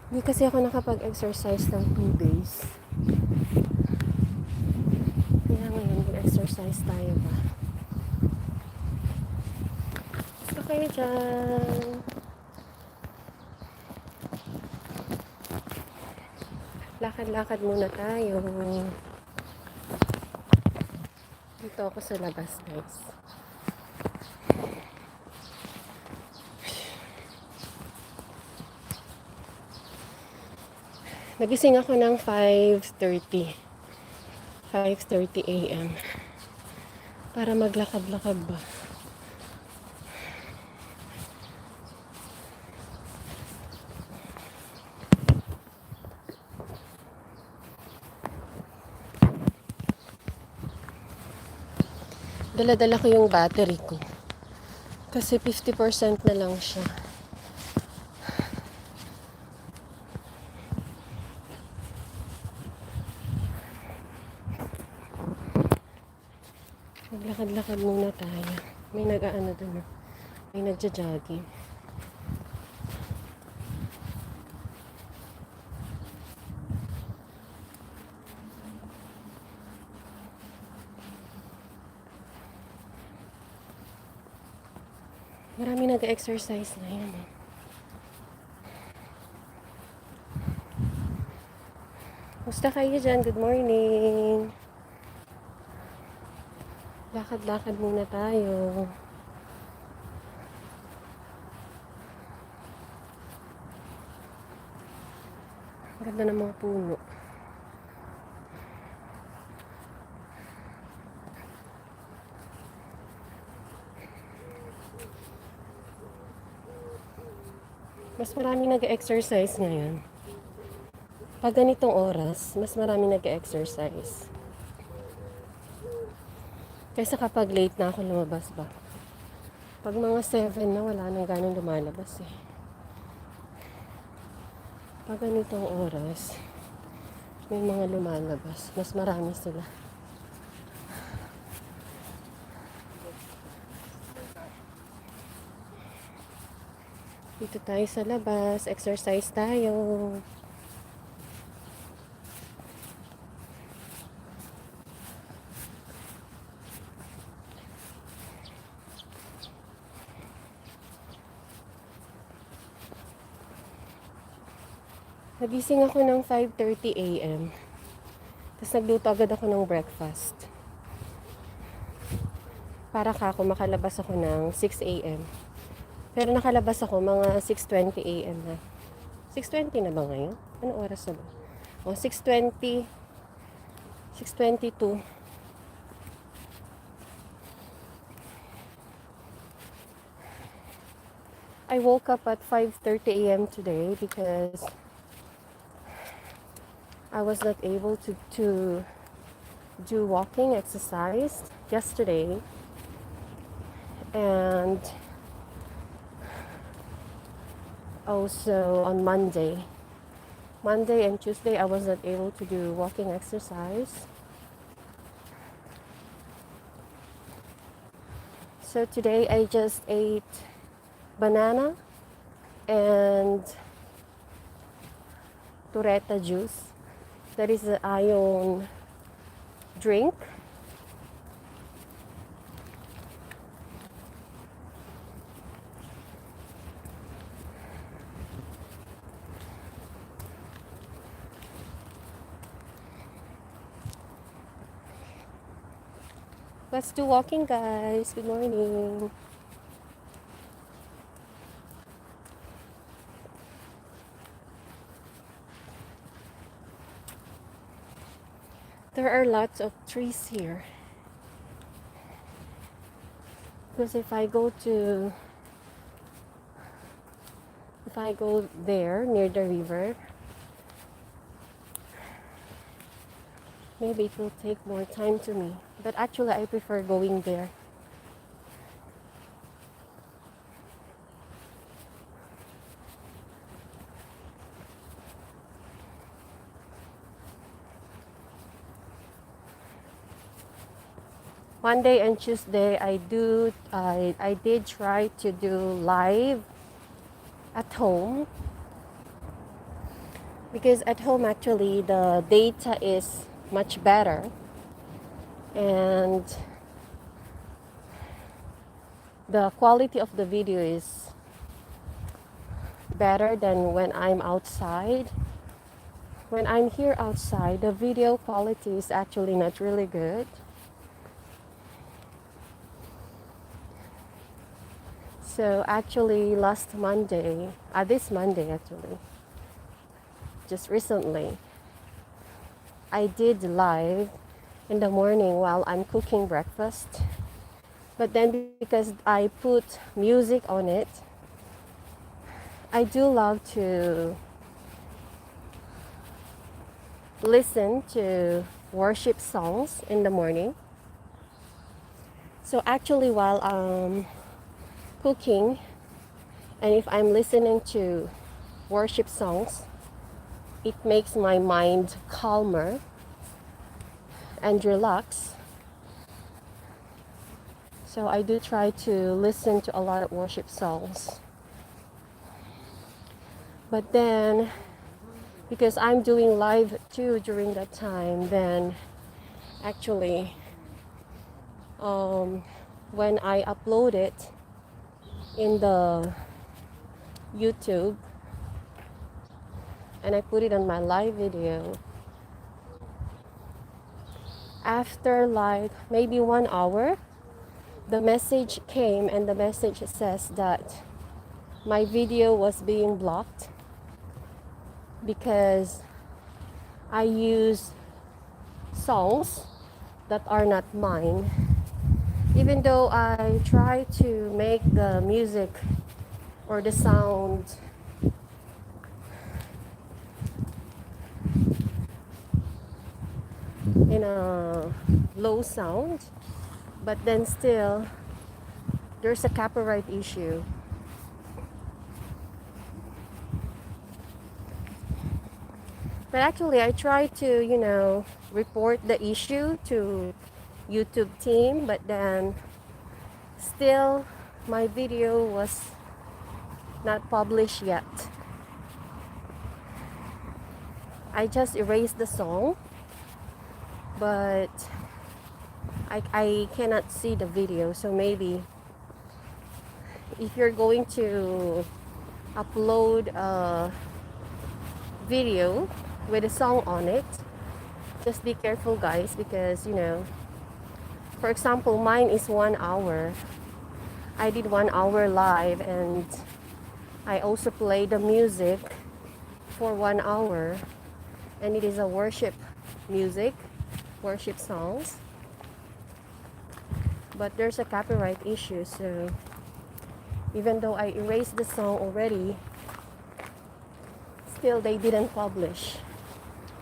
Hindi kasi ako nakapag-exercise ng 2 days. Kaya ngayon, mag-exercise tayo ba? Gusto kayo dyan. Lakad-lakad muna tayo. Dito ako sa labas, guys. Nagising ako ng 5:30 a.m. para maglakad-lakad ba. Dala-dala ko yung battery ko. Kasi 50% na lang siya. Maglakad-lakad muna tayo. May nag-aano dun. May nagja-jogging. Marami nag-exercise ngayon eh. Musta kayo dyan? Good morning. Lakad-lakad muna tayo. Ang ganda ng mga puno. Mas marami nag-exercise ngayon. Pag ganitong oras, mas marami nag-exercise. Kaysa kapag late na ako lumabas ba. Pag mga 7 na, wala nang ganang lumalabas eh. Pag ganitong oras, may mga lumalabas. Mas marami sila. Dito tayo sa labas. Exercise tayo. Nagising ako ng 5:30 a.m. Tapos nagluto agad ako ng breakfast. Para ako makalabas ako ng 6 a.m. Pero nakalabas ako mga 6:20 a.m. na. 6:20 na ba ngayon? Ano oras na ba? O, 6:20, 6:22. I woke up at 5:30 a.m. today because I was not able to do walking exercise yesterday. And also on Monday and Tuesday, I was not able to do walking exercise. So today I just ate banana and tureta juice. That is an iron drink. Let's do walking, guys. Good morning. There are lots of trees here. Because if I go there near the river, maybe it will take more time to me. But actually, I prefer going there. Monday and Tuesday, I did try to do live at home. because at home actually the data is much better, and the quality of the video is better than when I'm outside. When I'm here outside, the video quality is actually not really good. So actually last Monday, this Monday actually, just recently, I did live in the morning while I'm cooking breakfast. But then because I put music on it, I do love to listen to worship songs in the morning. So actually while I'm cooking, and if I'm listening to worship songs, it makes my mind calmer and relax. So I do try to listen to a lot of worship songs. But then, because I'm doing live too during that time, then actually, when I upload it in the YouTube and I put it on my live video, after like maybe 1 hour, the message came and the message says that my video was being blocked because I use songs that are not mine. Even though I try to make the music or the sound in a low sound, but then still there's a copyright issue. But actually I try to, report the issue to YouTube team, but then still my video was not published yet. I just erased the song, but I cannot see the video. So maybe if you're going to upload a video with a song on it, just be careful guys, because for example, mine is 1 hour. I did 1 hour live, and I also play the music for 1 hour, and it is a worship music, worship songs. But there's a copyright issue, so even though I erased the song already, still they didn't publish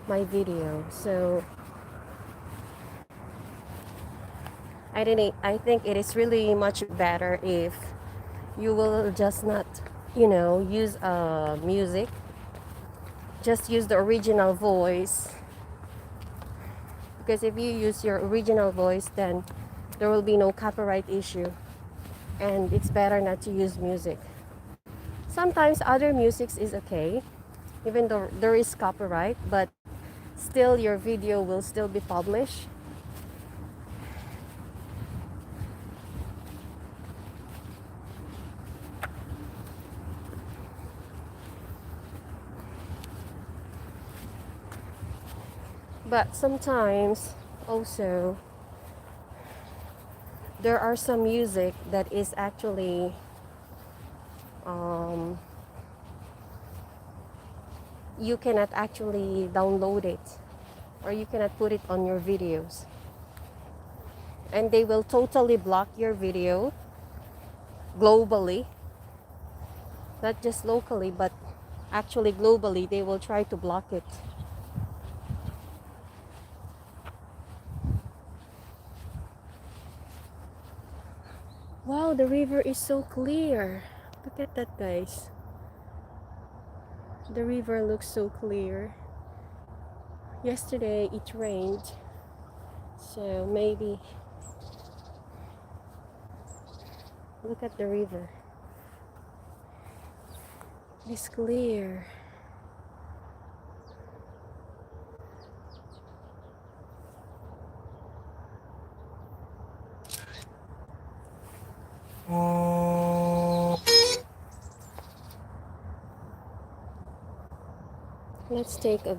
my video. So I think it is really much better if you will just not, use music. Just use the original voice. Because if you use your original voice, then there will be no copyright issue. And it's better not to use music. Sometimes other music is okay, even though there is copyright, but still your video will still be published. But sometimes also there are some music that is actually you cannot actually download it, or you cannot put it on your videos, and they will totally block your video globally, not just locally, but actually globally. They will try to block it. Wow, the river is so clear. Look at that, guys. The river looks so clear. Yesterday it rained, so maybe look at the river. It's clear. Let's take a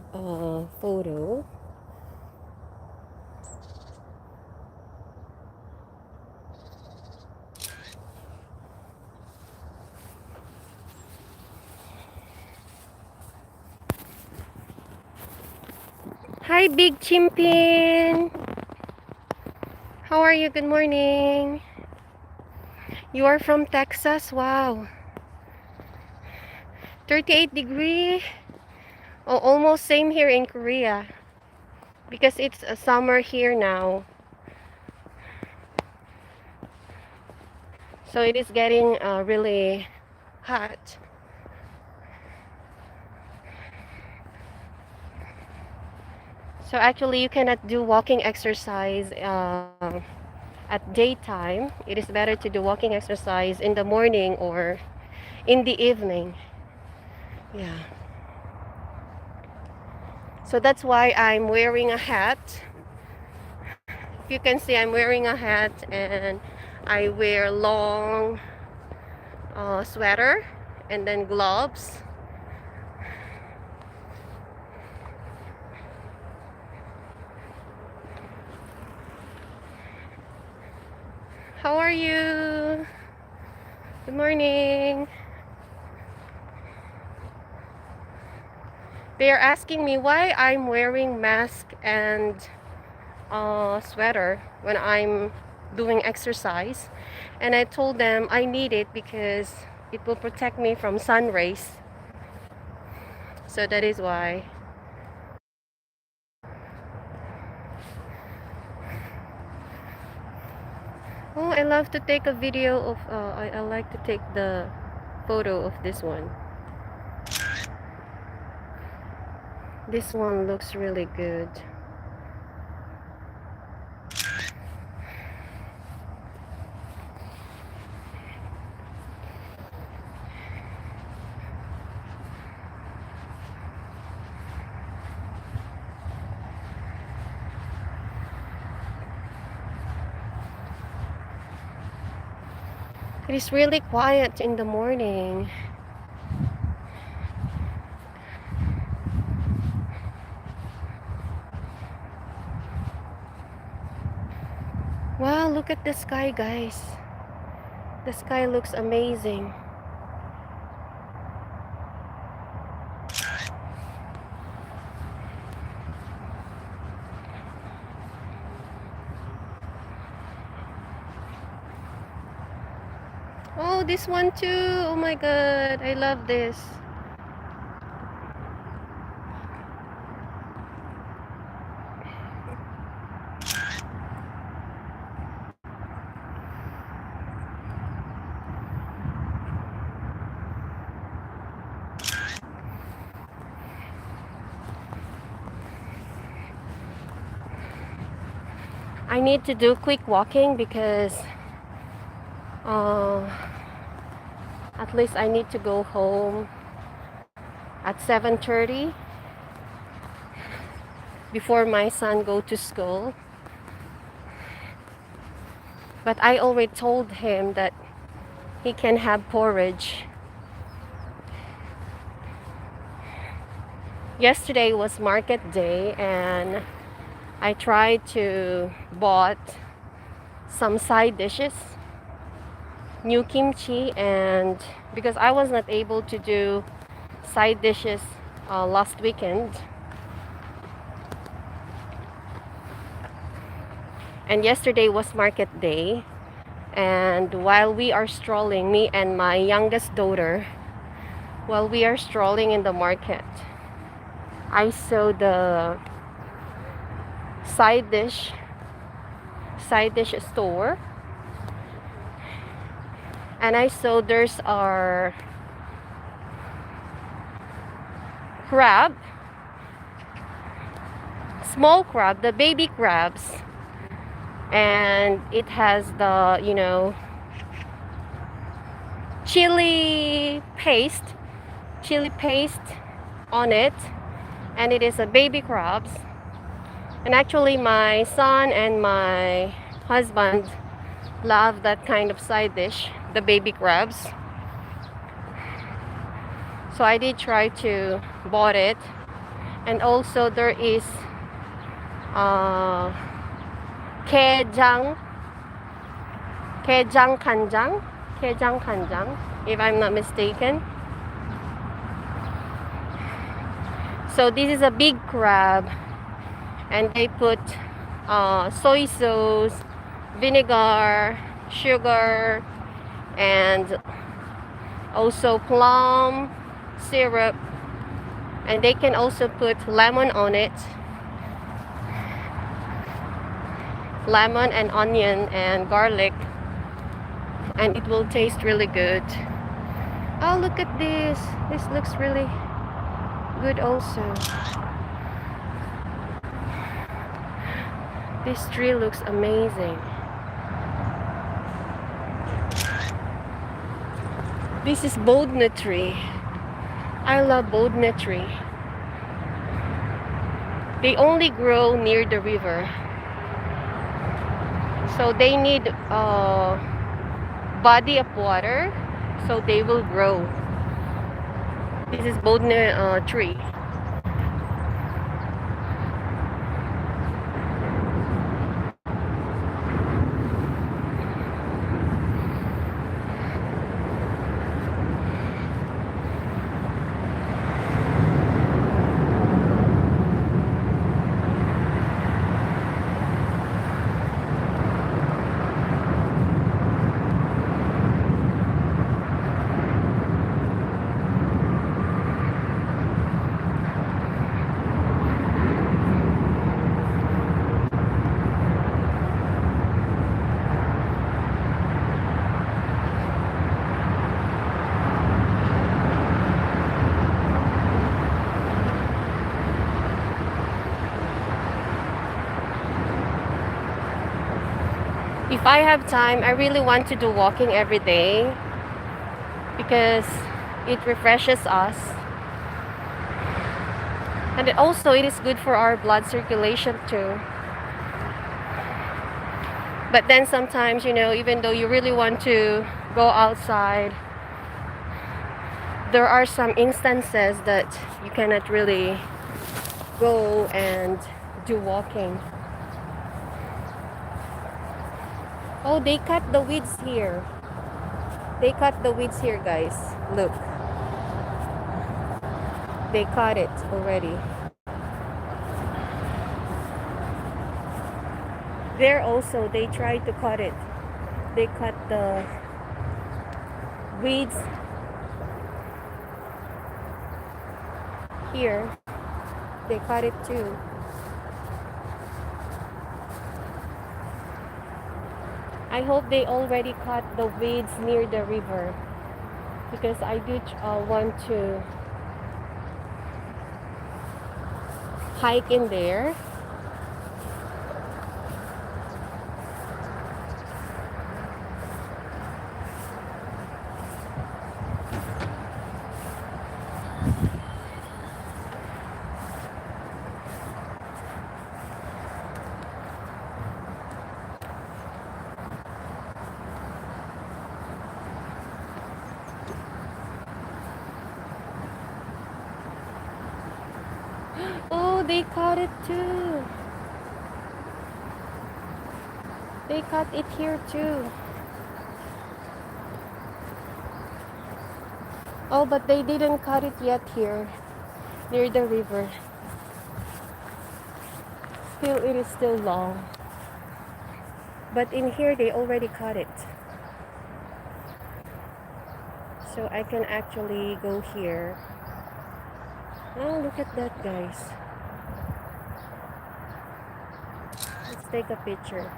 photo. Hi, Big Chimpin. How are you? Good morning. You are from Texas? Wow. 38 degree. Oh, almost same here in Korea. Because it's a summer here now. So it is getting really hot. So actually you cannot do walking exercise at daytime. It is better to do walking exercise in the morning or in the evening. Yeah. So that's why I'm wearing a hat. If you can see, I'm wearing a hat and I wear long sweater and then gloves. How are you? Good morning. They are asking me why I'm wearing mask and sweater when I'm doing exercise, and I told them I need it because it will protect me from sun rays. So that is why. Oh, I love to take a video of I like to take the photo of this one. This one looks really good. It is really quiet in the morning. Wow, look at the sky, guys. The sky looks amazing. Oh, this one too. Oh my god, I love this. I need to do quick walking because uh, at least I need to go home at 7:30 before my son go to school. But I already told him that he can have porridge. Yesterday was market day and I tried to bought some side dishes, new kimchi, and because I was not able to do side dishes last weekend, and yesterday was market day, and while we are strolling, me and my youngest daughter, while we are strolling in the market, I saw the side dish store, and I saw there's our crab, small crab, the baby crabs, and it has the chili paste on it, and it is a baby crabs. And actually my son and my husband love that kind of side dish, the baby crabs. So I did try to bought it, And also there is Kejang, Kejang Kanjang, Kejang Kanjang, if I'm not mistaken. So this is a big crab, and they put soy sauce, vinegar, sugar, and also plum syrup, and they can also put lemon on it, lemon and onion and garlic, and it will taste really good. Oh, look at this. This looks really good also. This tree looks amazing. This is bodna tree. I love bodna tree. They only grow near the river, so they need a body of water, so they will grow. This is bodna tree. If I have time, I really want to do walking every day because it refreshes us, and also it is good for our blood circulation too. But then sometimes, you know, even though you really want to go outside, there are some instances that you cannot really go and do walking. Oh, they cut the weeds here. They cut the weeds here, guys. Look. They cut it already. There also, they tried to cut it. They cut the weeds here. They cut it too. I hope they already cut the weeds near the river, because I do want to hike in there. Oh, they cut it too. They cut it here too. Oh, but they didn't cut it yet here, near the river. Still, it is still long. But in here, they already cut it. So I can actually go here. Oh, look at that, guys. Let's take a picture.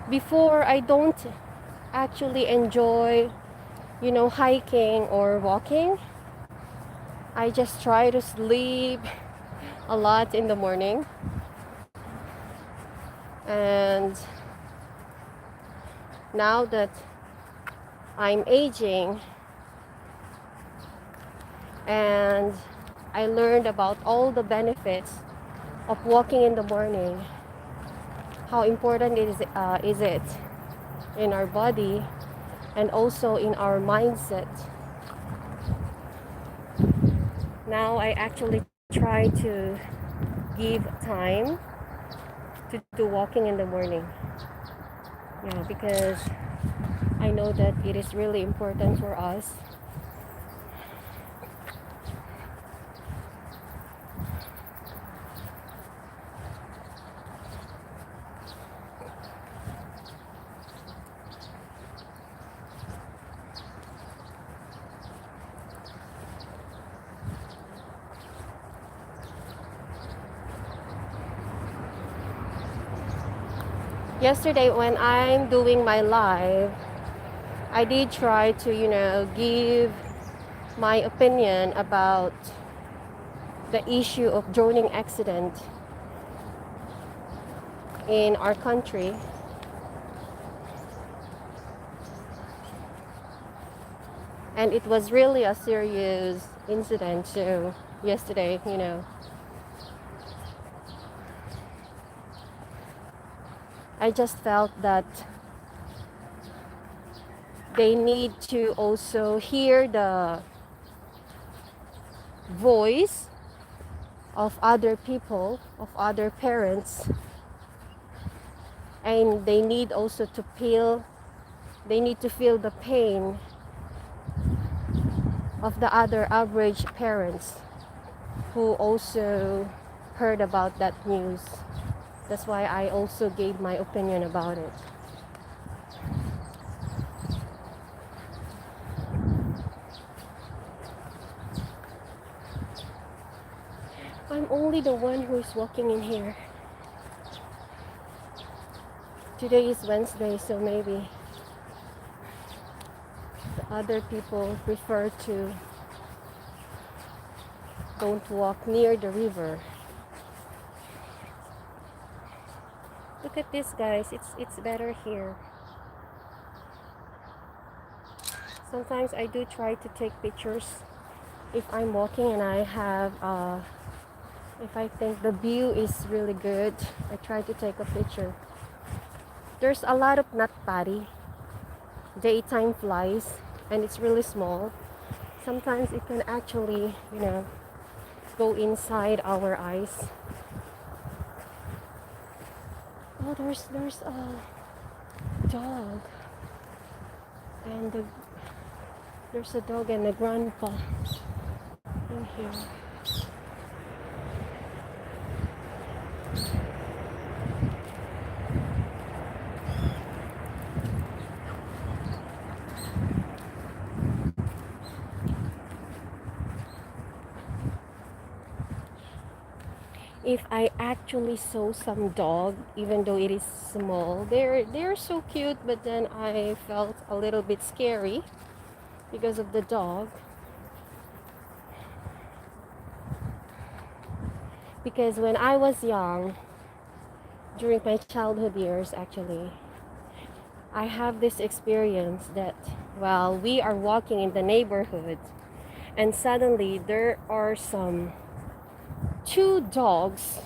Before, I don't actually enjoy, you know, hiking or walking. I just try to sleep a lot in the morning. And now that I'm aging and I learned about all the benefits of walking in the morning. How important is it in our body and also in our mindset. Now I actually try to give time to do walking in the morning. Yeah, because I know that it is really important for us. Yesterday when I'm doing my live, I did try to, give my opinion about the issue of drowning accident in our country. And it was really a serious incident. So yesterday, I just felt that they need to also hear the voice of other people, of other parents, and they need also to feel the pain of the other average parents who also heard about that news. That's why I also gave my opinion about it. I'm only the one who is walking in here. Today is Wednesday, so maybe the other people prefer to don't walk near the river. Look at this, guys. It's better here. Sometimes I do try to take pictures if I'm walking and I have if I think the view is really good. I try to take a picture. There's a lot of nut patty, daytime flies, and it's really small. Sometimes it can actually, go inside our eyes. Oh, there's a dog, and there's a dog and a grandpa in here. If I actually saw some dog, even though it is small, they're so cute, but then I felt a little bit scary because of the dog. Because when I was young, during my childhood years actually, I have this experience that while we are walking in the neighborhood and suddenly there are some two dogs.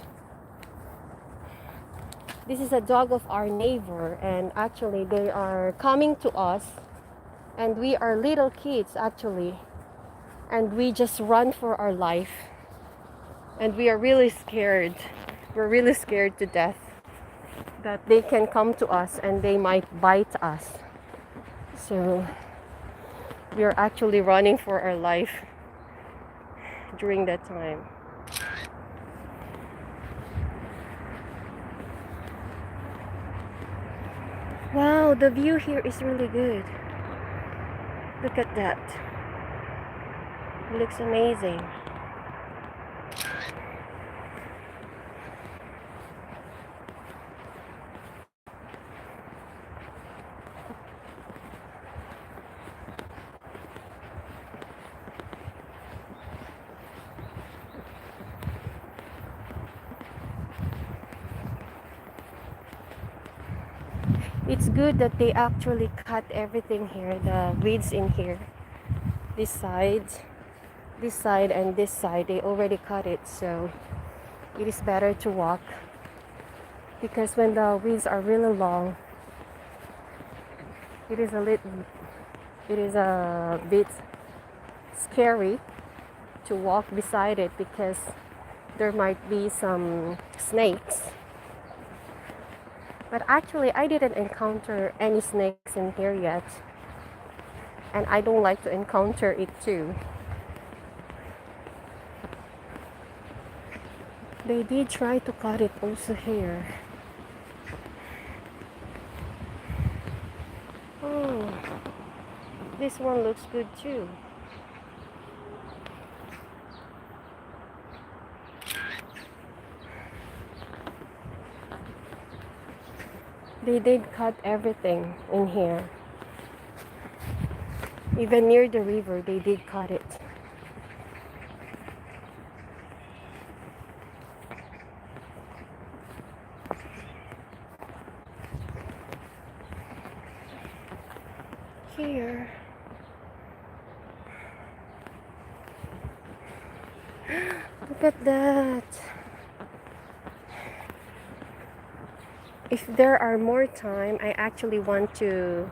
This is a dog of our neighbor, and actually they are coming to us, and we are little kids actually, and we just run for our life, and we are really scared. We're really scared to death that they can come to us and they might bite us. So we are actually running for our life during that time. Wow, the view here is really good. Look at that. It looks amazing. It's good that they actually cut everything here, the weeds in here, this side, this side and this side, they already cut it, so it is better to walk, because when the weeds are really long, it is a bit scary to walk beside it, because there might be some snakes. But actually, I didn't encounter any snakes in here yet, and I don't like to encounter it too. They did try to cut it also here. Oh, this one looks good too. They did cut everything in here. Even near the river, they did cut it. Here. Look at that. If there are more time, I actually want to,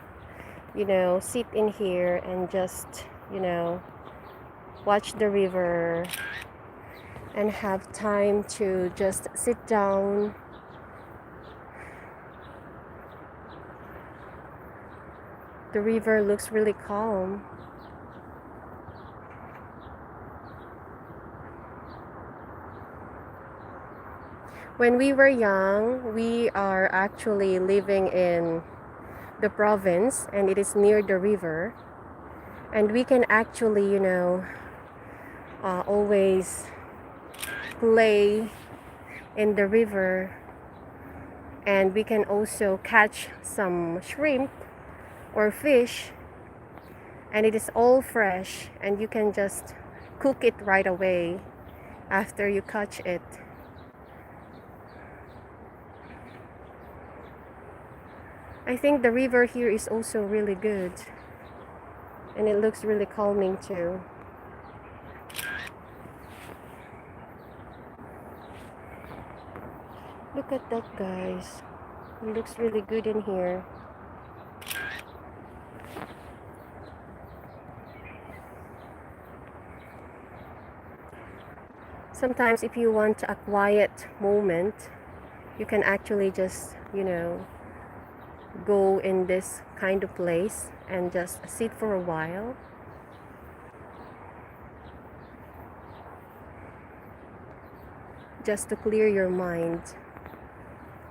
sit in here and just, watch the river and have time to just sit down. The river looks really calm. When we were young, we are actually living in the province, and it is near the river, and we can actually, always play in the river, and we can also catch some shrimp or fish, and it is all fresh, and you can just cook it right away after you catch it. I think the river here is also really good, and it looks really calming too. Look at that, guys. It looks really good in here. Sometimes if you want a quiet moment, you can actually just, go in this kind of place and just sit for a while. Just to clear your mind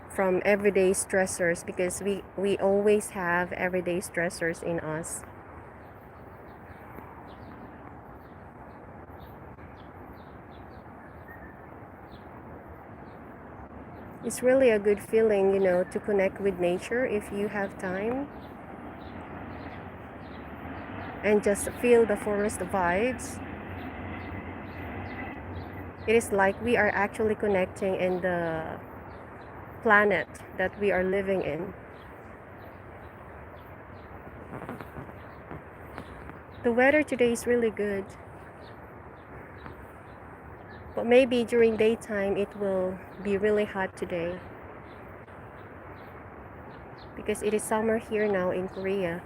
from everyday stressors, because we always have everyday stressors in us. It's really a good feeling, to connect with nature if you have time, and just feel the forest vibes. It is like we are actually connecting in the planet that we are living in. The weather today is really good, but maybe during daytime it will be really hot today, because it is summer here now in Korea.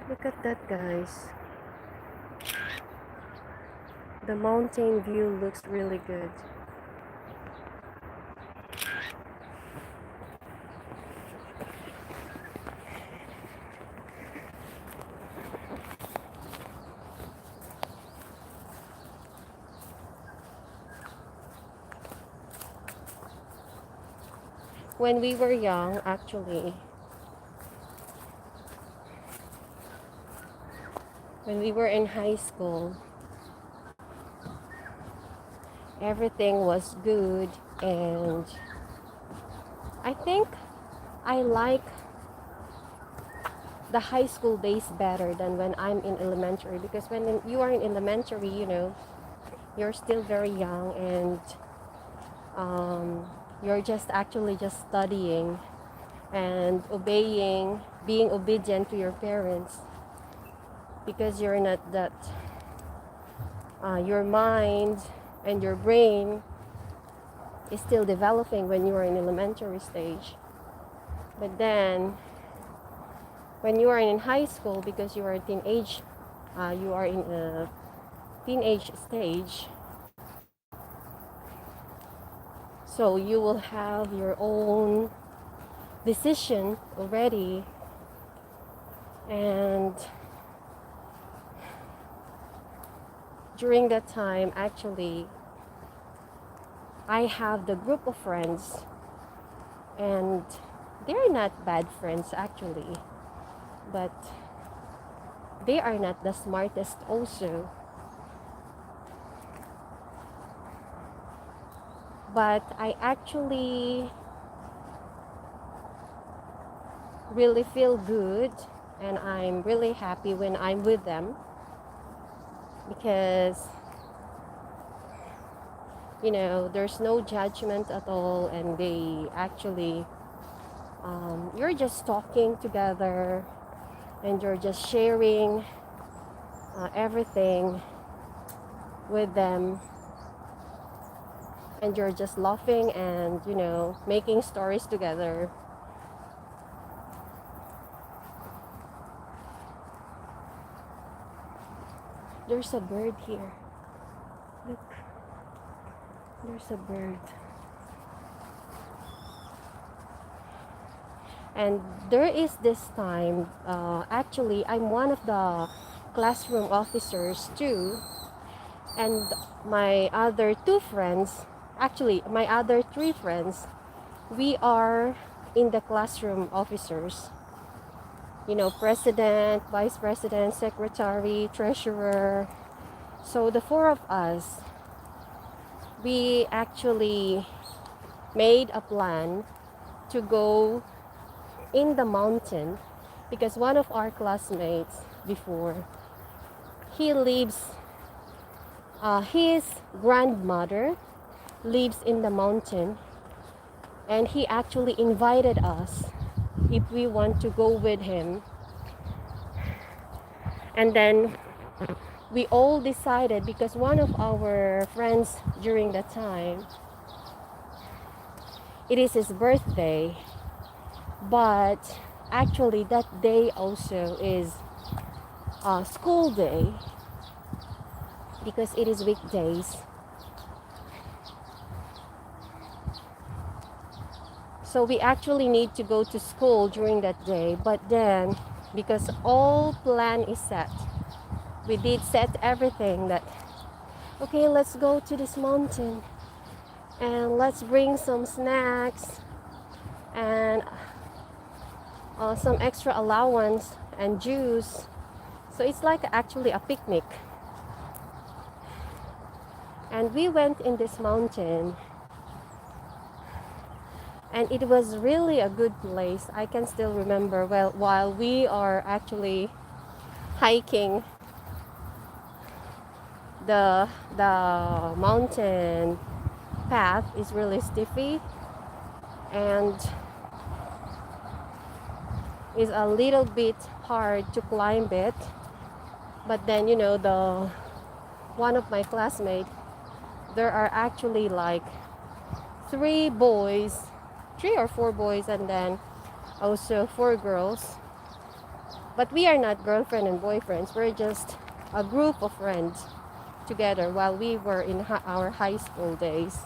Look at that, guys. The mountain view looks really good. When we were young, actually, when we were in high school, everything was good, and I think I like the high school days better than when I'm in elementary, because when you are in elementary, you're still very young, and you're just actually just studying and obeying, being obedient to your parents. because you're not that, your mind and your brain is still developing when you are in elementary stage. But then when you are in high school, because you are a teenage, you are in a teenage stage, so you will have your own decision already. And during that time, actually, I have the group of friends, and they're not bad friends actually, but they are not the smartest also. But I actually really feel good, and I'm really happy when I'm with them, because there's no judgment at all, and they actually, you're just talking together, and you're just sharing everything with them, and you're just laughing and making stories together. There's a bird here. Look, there's a bird. And there is this time, actually, I'm one of the classroom officers too. And my other two friends, actually, my other three friends, we are in the classroom officers. President, vice president, secretary, treasurer. So the four of us, we actually made a plan to go in the mountain, because one of our classmates before, he lives, his grandmother lives in the mountain, and he actually invited us if we want to go with him. And then we all decided, because one of our friends during that time, it is his birthday, but actually that day also is a school day, because it is weekdays. So we actually need to go to school during that day. But then, because all plan is set, we did set everything that, okay, let's go to this mountain, and let's bring some snacks and some extra allowance and juice. So it's like actually a picnic. And we went in this mountain, and it was really a good place. I can still remember, well, while we are actually hiking the mountain path is really stiffy and is a little bit hard to climb it. But then the one of my classmates, there are actually like three or four boys, and then also four girls. But we are not girlfriend and boyfriends. We're just a group of friends together while we were in our high school days.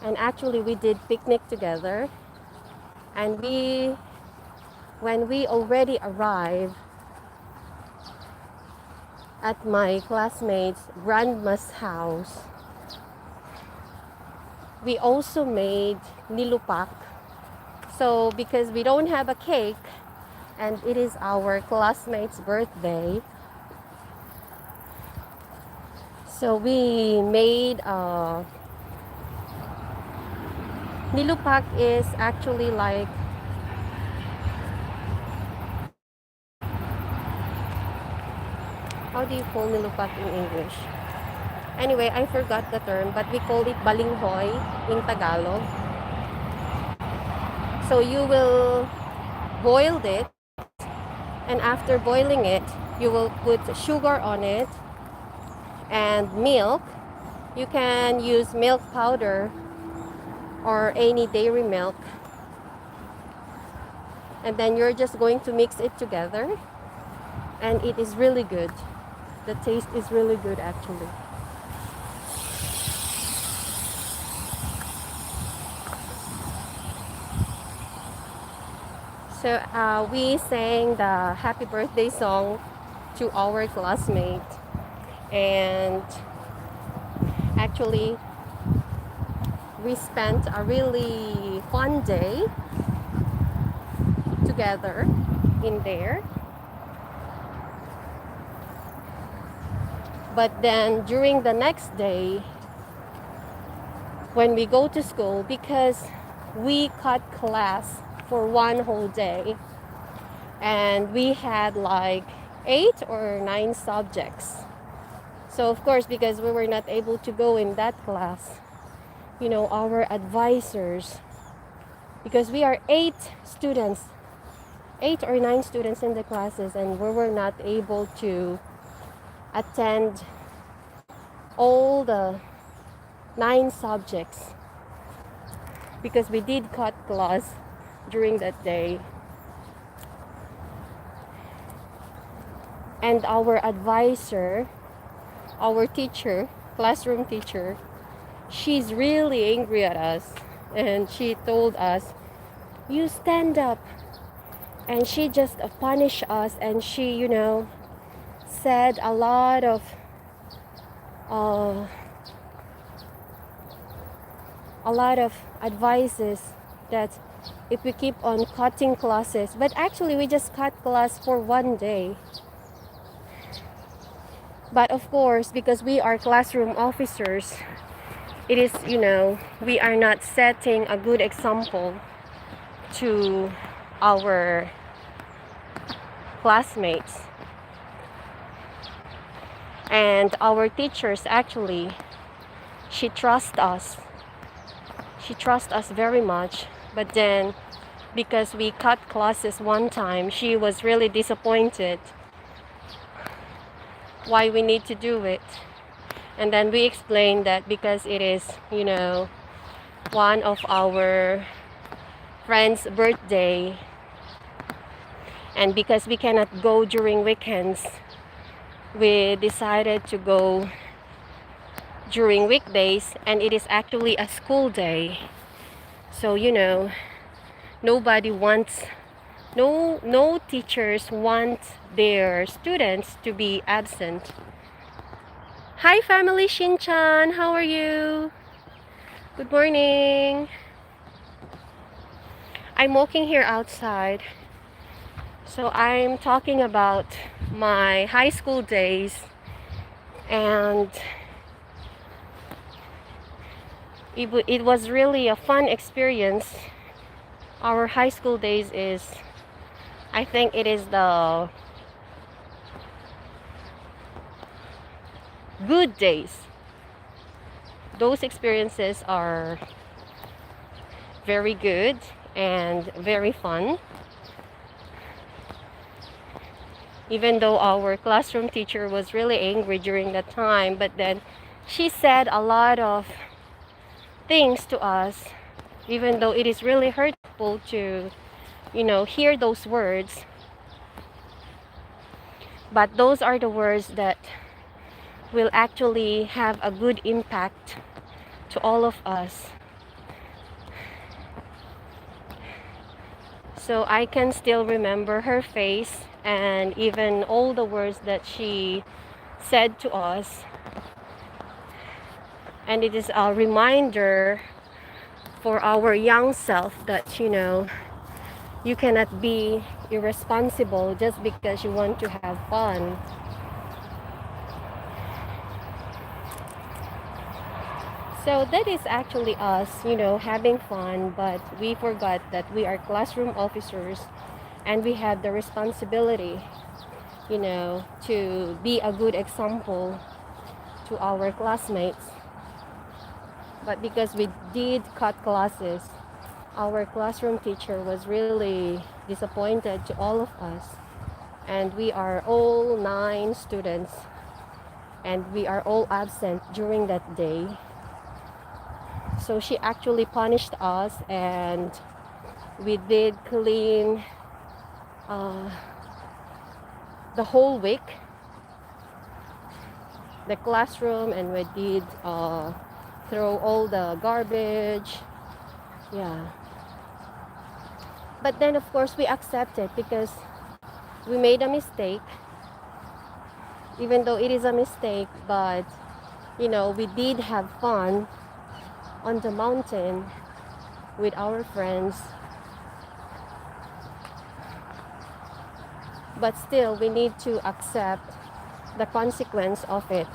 And actually we did picnic together, and when we already arrived at my classmate's grandma's house, we also made nilupak. So because we don't have a cake, and it is our classmate's birthday, so we made nilupak is actually like, how do you call nilupak in English? Anyway, I forgot the term, but we call it balinghoy in Tagalog. So you will boil it, And after boiling it, you will put sugar on it and milk. You can use milk powder or any dairy milk. And then you're just going to mix it together. And it is really good. The taste is really good actually. So we sang the happy birthday song to our classmate. And actually, we spent a really fun day together in there. But then during the next day, when we go to school, because we cut class for one whole day, and we had like 8 or 9 subjects. So of course, because we were not able to go in that class, our advisors, because we are 8 students, 8 or 9 students in the classes, and we were not able to attend all the 9 subjects because we did cut class during that day. And our advisor, our teacher, classroom teacher, she's really angry at us, and she told us, you stand up. And she just punished us, and she said a lot of advices that if we keep on cutting classes, but actually we just cut class for one day. But of course, because we are classroom officers, it is, we are not setting a good example to our classmates. And our teachers, actually, she trusts us. She trusts us very much. But then, because we cut classes one time, she was really disappointed why we need to do it. And then we explained that because it is, one of our friend's birthday, and because we cannot go during weekends, we decided to go during weekdays, and it is actually a school day. So nobody wants, no teachers want their students to be absent. Hi family Shinchan, how are you? Good morning. I'm walking here outside. So I'm talking about my high school days, and it was really a fun experience. Our high school days is, I think it is the good days. Those experiences are very good and very fun. Even though our classroom teacher was really angry during that time, but then she said a lot of things to us, even though it is really hurtful to, hear those words. But those are the words that will actually have a good impact to all of us. So I can still remember her face and even all the words that she said to us. And it is a reminder for our young self that, you cannot be irresponsible just because you want to have fun. So that is actually us, having fun, but we forgot that we are classroom officers and we have the responsibility, to be a good example to our classmates. But because we did cut classes, our classroom teacher was really disappointed to all of us. and we are all 9 students, and we are all absent during that day. So she actually punished us, and we did clean uh, the whole week the classroom, and we did throw all the garbage. Yeah, but then of course we accept it because we made a mistake, even though it is a mistake. But you know, we did have fun on the mountain with our friends, but still we need to accept the consequence of it,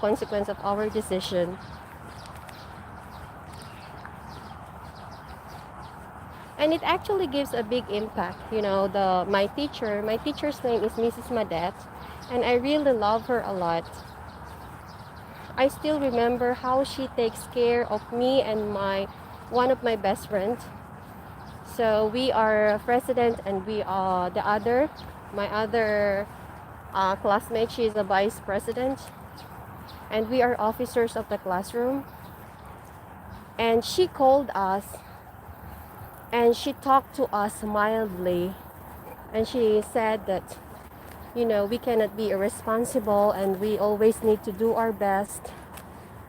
consequence of our decision. And it actually gives a big impact. You know, my teacher's name is Mrs. Madet, and I really love her a lot. I still remember how she takes care of me and one of my best friends. So we are president, and we are my other classmate, she is a vice president, and we are officers of the classroom. And she called us, and she talked to us mildly, and she said that, you know, we cannot be irresponsible, and we always need to do our best,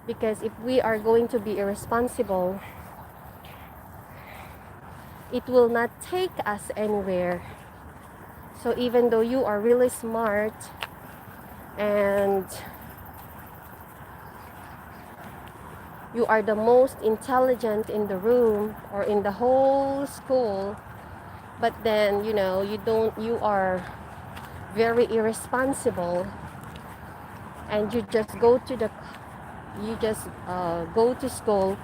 because if we are going to be irresponsible, it will not take us anywhere. So even though you are really smart and you are the most intelligent in the room or in the whole school, but then, you know, you are very irresponsible, and you just go to school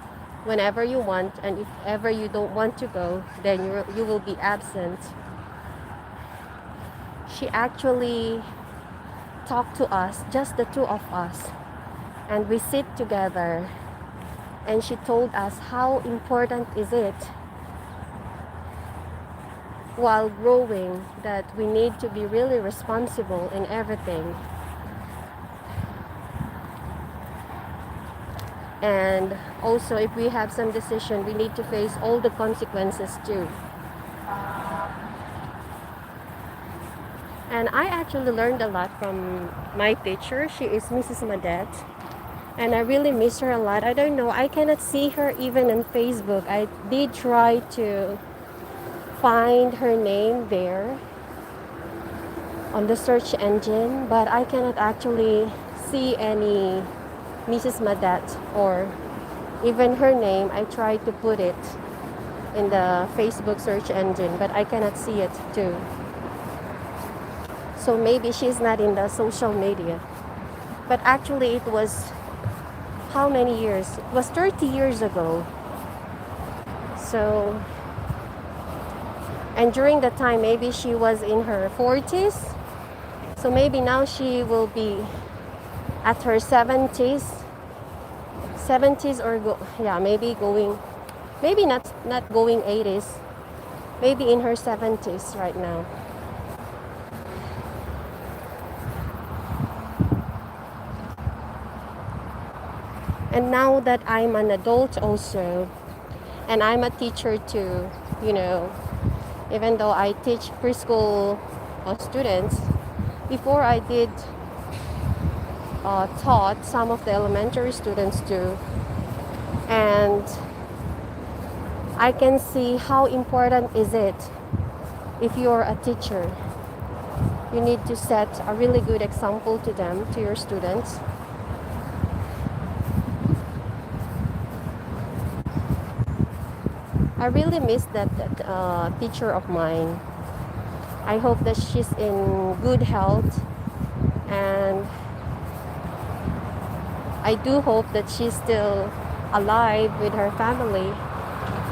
whenever you want, and if ever you don't want to go, then you will be absent. She actually talked to us, just the two of us, and we sit together, and she told us how important is it while growing, that we need to be really responsible in everything. And also, if we have some decision, we need to face all the consequences too. And I actually learned a lot from my teacher. She is Mrs. Madet, and I really miss her a lot. I don't know, I cannot see her even on Facebook. I did try to find her name there on the search engine, but I cannot actually see any Mrs. Madet or even her name. I tried to put it in the Facebook search engine, but I cannot see it too. So maybe she's not in the social media. But actually it was how many years? It was 30 years ago. So, and during that time, maybe she was in her 40s. So maybe now she will be at her 70s maybe not going 80s, maybe in her 70s right now. And now that I'm an adult also, and I'm a teacher too, you know, even though I teach preschool students, before I did taught some of the elementary students too, and I can see how important is it if you're a teacher. You need to set a really good example to them, to your students. I really miss that teacher of mine. I hope that she's in good health, and I do hope that she's still alive with her family,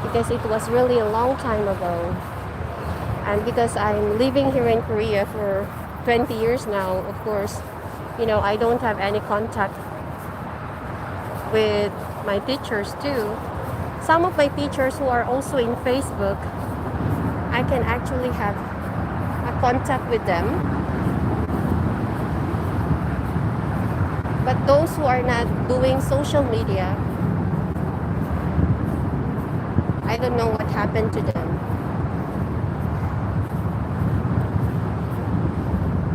because it was really a long time ago. And because I'm living here in Korea for 20 years now, of course, you know, I don't have any contact with my teachers too. Some of my teachers who are also in Facebook, I can actually have a contact with them. But those who are not doing social media, I don't know what happened to them.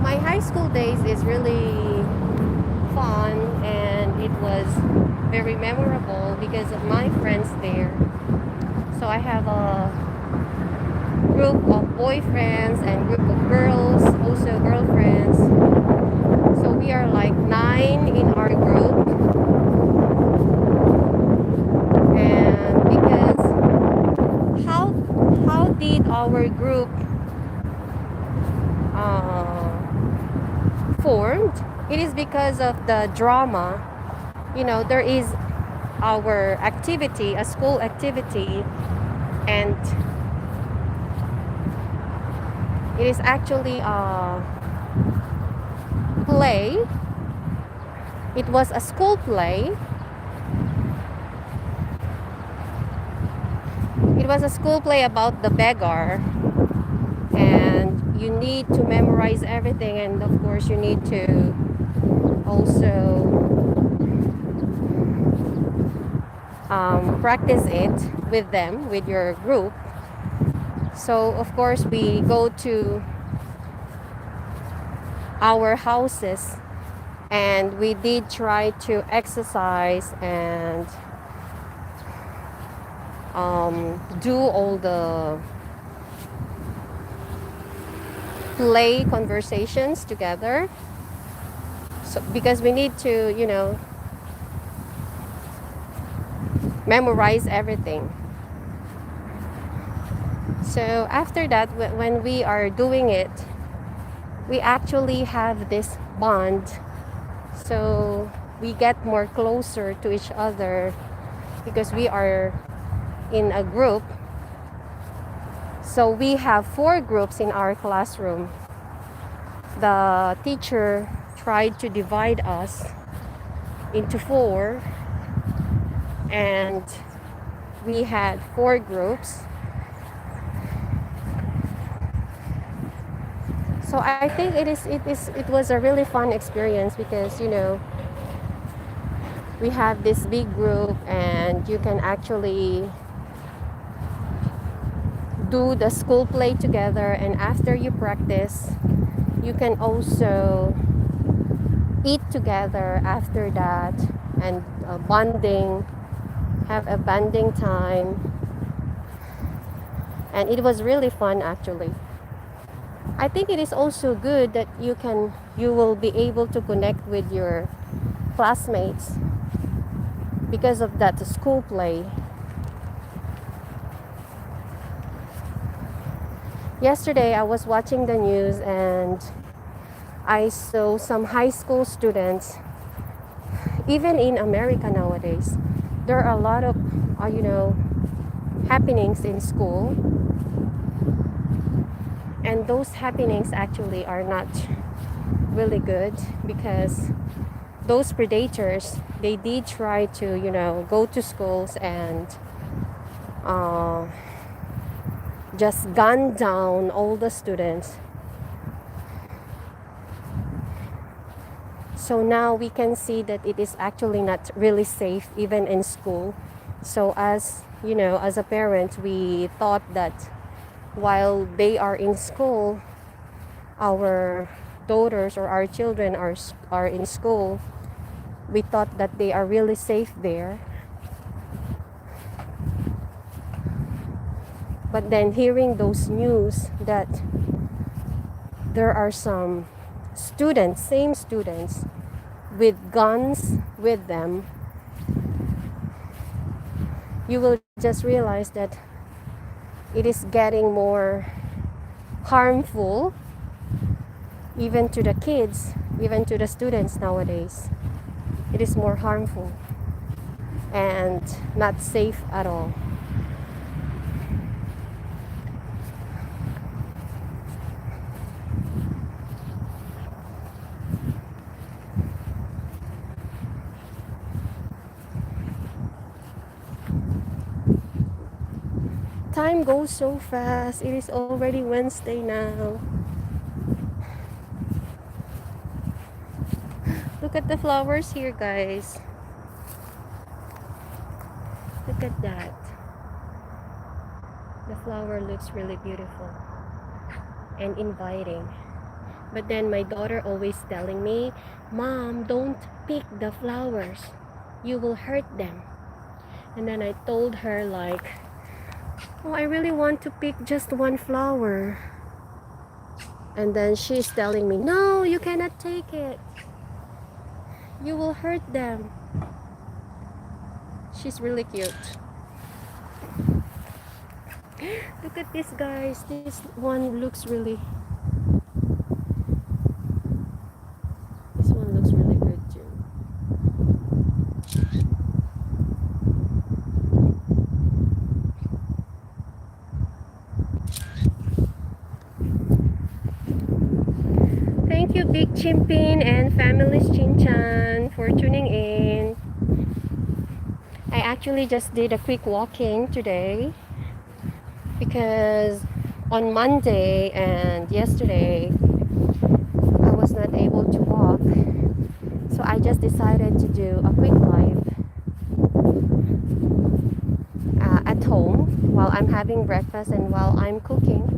My high school days is really fun, and it was very memorable because of my friends there. So I have a group of boyfriends and group of girls, also girlfriends. So we are like 9 in our group. And because how did our group formed? It is because of the drama. You know, there is our activity, a school activity, and it is actually a play. It was a school play. It was a school play about the beggar, and you need to memorize everything, and of course you need to also practice it with them, with your group. So of course we go to our houses, and we did try to exercise and do all the play conversations together. So because we need to, you know, memorize everything. So after that, when we are doing it, we actually have this bond. So we get more closer to each other because we are in a group. So we have 4 groups in our classroom. The teacher tried to divide us into 4, and we had 4 groups. So I think it was a really fun experience because, you know, we have this big group, and you can actually do the school play together, and after you practice, you can also eat together after that, and bonding, have a bonding time, and it was really fun actually. I think it is also good that you will be able to connect with your classmates because of that school play. Yesterday I was watching the news, and I saw some high school students. Even in America nowadays, there are a lot of you know, happenings in school, and those happenings actually are not really good because those predators, they did try to, you know, go to schools and just gun down all the students. So now we can see that it is actually not really safe even in school. So as you know, as a parent, we thought that while they are in school, our daughters or our children are in school, we thought that they are really safe there. But then hearing those news that there are some students, same students, with guns with them, you will just realize that it is getting more harmful even to the kids, even to the students nowadays. It is more harmful and not safe at all. Time goes so fast. It is already Wednesday now. Look at the flowers here, guys. Look at that. The flower looks really beautiful and inviting. But then my daughter always telling me, Mom, don't pick the flowers. You will hurt them. And then I told her like, oh, I really want to pick just one flower. And then she's telling me, no, you cannot take it. You will hurt them. She's really cute. Look at this, guys. This one looks really... This one looks really good too. Thank you, Big Chimpin and Families Chinchan, for tuning in. I actually just did a quick walking today because on Monday and yesterday I was not able to walk, so I just decided to do a quick live at home while I'm having breakfast and while I'm cooking.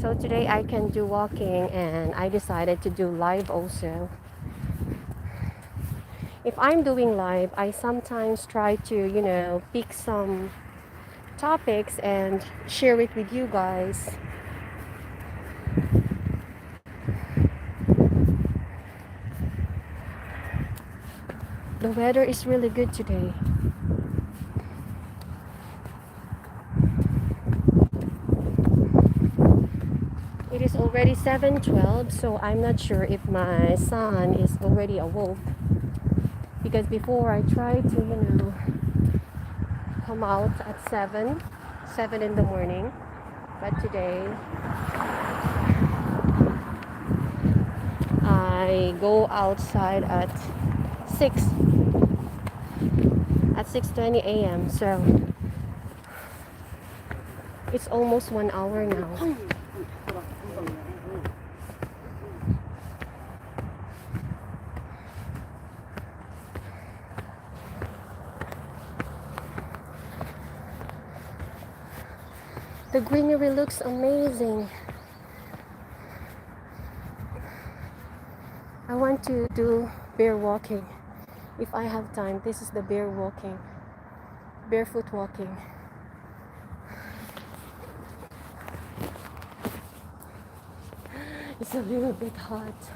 So today I can do walking, and I decided to do live also. If I'm doing live, I sometimes try to, you know, pick some topics and share it with you guys. The weather is really good today. It is already 7:12, so I'm not sure if my son is already awoke. Because before I tried to, you know, come out at 7 in the morning. But today, I go outside at 6:20 a.m. So it's almost 1 hour now. The greenery looks amazing. I want to do bear walking. If I have time, this is the bear walking. Barefoot walking. It's a little bit hot.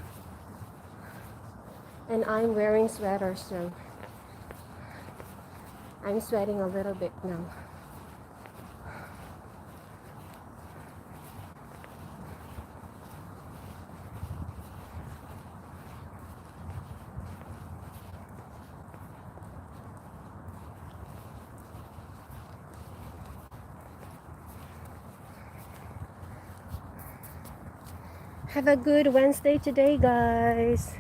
And I'm wearing sweater, so I'm sweating a little bit now. Have a good Wednesday today, guys.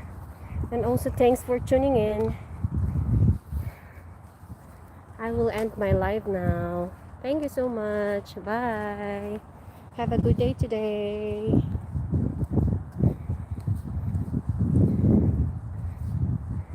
And also thanks for tuning in. I will end my live now. Thank you so much. Bye. Have a good day today.